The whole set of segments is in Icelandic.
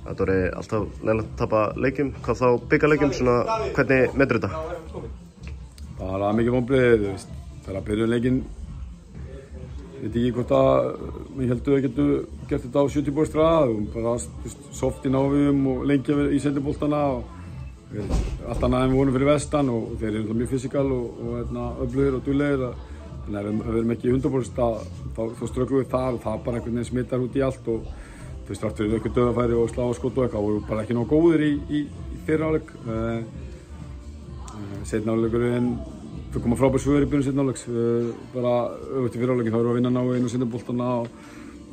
Það voru alltaf leiðilegt að tapa leikjum, hvað þá bikarleikjum, svona hvernig metur þetta? Bara mikið vonbrigði, þú veist, þegar að byrja leikinn, veit ekki hvort að við heldum að getum gert þetta á 70% rað, bara soft í návíum og lengi í seinniboltana og allt annað en við vonum fyrir vestan og þeir eru mjög fysikal og öflugir og duglegir, þannig að ef við erum ekki 100% þá ströggum við þar og það bara einhvern veginn smittar út í allt og þú veist, þrátt fyrir eitthvað döðafæri og slá og skot og eitthvað, voru bara ekki nógu góðir í fyrri hálfleik. Seinni hálfleikurinn, við komum frábær svör í byrjun seinni hálfleiks, bara öfugt í fyrri hálfleikin, þá erum við að vinna náinn og seinniboltana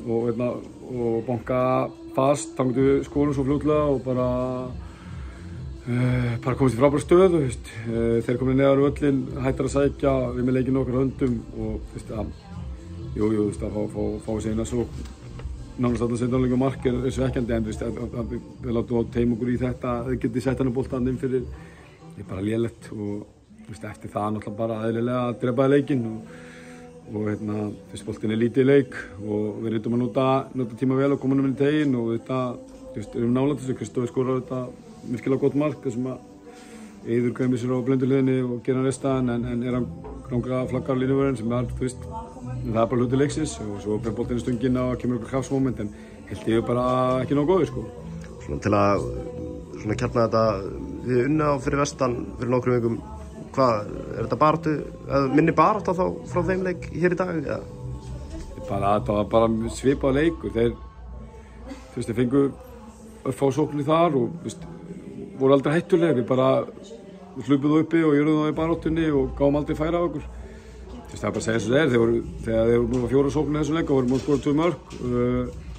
og banka fast, þá getum við skorum svo fljótlega og bara komist í frábæra stöðu, þú veist. Þeir komið neðar á völlinn, hættar að sækja, við með leikinn okkar höndum og þú veist að, þú veist að fá sig eina svo nánast alltaf seinni hálfleik og mark svekkjandi en þú veist að við látum á teima okkur í þetta, þau getið sett hann boltann inn fyrir, bara lélegt og þú veist eftir það náttúrulega bara eðlilega að drepa leikinn og þessi boltinn lítið í leik og við reyndum að nota tíma vel og koma inn í teginn og þetta, þú veist, erum nálægt þessu, Kristófi skorar þetta virkilega gott mark þessum að Eiður gæmir sér á blönduhliðinni og gera hann restaðan en er hann grangra flaggar á línuvörðin sem er, þú veist, það er bara hluti leiksins og svo fer boltinn í stöngina og kemur eitthvað kraftsmoment en held ég bara ekki nógu góður sko. Svona til að kjarna þetta, við unna á fyrir vestan fyrir nokkrum vikum, hvað, er þetta baráttu, minni baráttu þá frá þeim leik hér í dag? Ja? Það var bara svipað leikur, þú veist, þeir fengu að fá sóknir þar og, þú veist, voru aldrei hættulega, við hlupuðu uppi og gjörðum það í baráttunni og gáum aldrei færa á okkur. Þú veist, það er bara að segja eins og það er, þegar þeir voru 4 sóknir í þessum leik og voru múið að skora 2 mörk,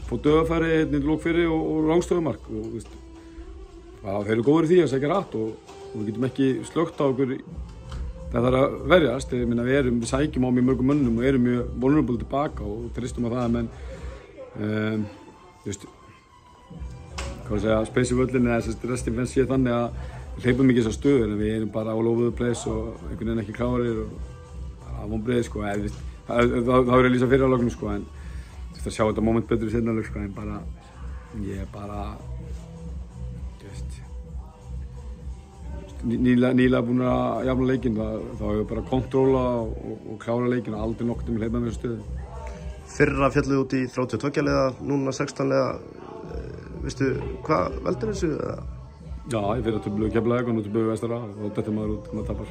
fór döðafæri, í lók fyrir og rangstöðumark og, þú veist, þeir eru góður í því að segja rætt og við getum ekki slögt á okkur það þarf að verjast. Við sækjum á mjög mörgum mönnum og erum mjög vulnerable tilbaka og tristum á það, menn, þú veist, hvað að segja, space í völlinu eða þessi restin fenn sé þannig að við hleypum ekki þessar stöður en við erum bara all over the place og einhvern veginn ekki klárir og bara vonbrigði sko, það er að lýsa fyrir álagnum sko en þú veist að sjá þetta moment betur í seinni hálfleik sko en bara, ég bara, þú veist, nýlega búin að jafna leikinn, þá hefur bara kontróla og klára leikinn og aldrei nokkuð hleypa með þessu stöðu. Fyrra fjallið út í 32 liða, núna 16 liða. Veistu, hvað veldur þessu? Já, ég fyrir að töflu Keflavík og nú töflu Vestara og þetta maður út, maður tapar.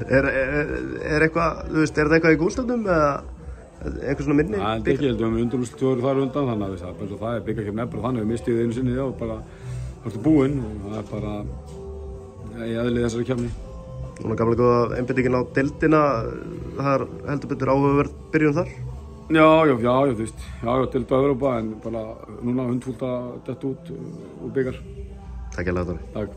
Er eitthvað, þú veist, er þetta eitthvað í gúlstafnum eða eitthvað svona minni? Nei, ekki, ég held að við höfum undanúrslit þar undan, þannig að það er bikarkeppni bara þannig, við mistum einu sinni og bara varstu búinn og það er bara í eðli þessari keppni. Núna gamla góða einbeitingin á deildina, það er heldur betur áhugaverð byrjun þar? Já, þú veist, deild á Evrópa en bara núna hundfúlt að detta út úr bikar. Takk hérlega, Tóri. Takk.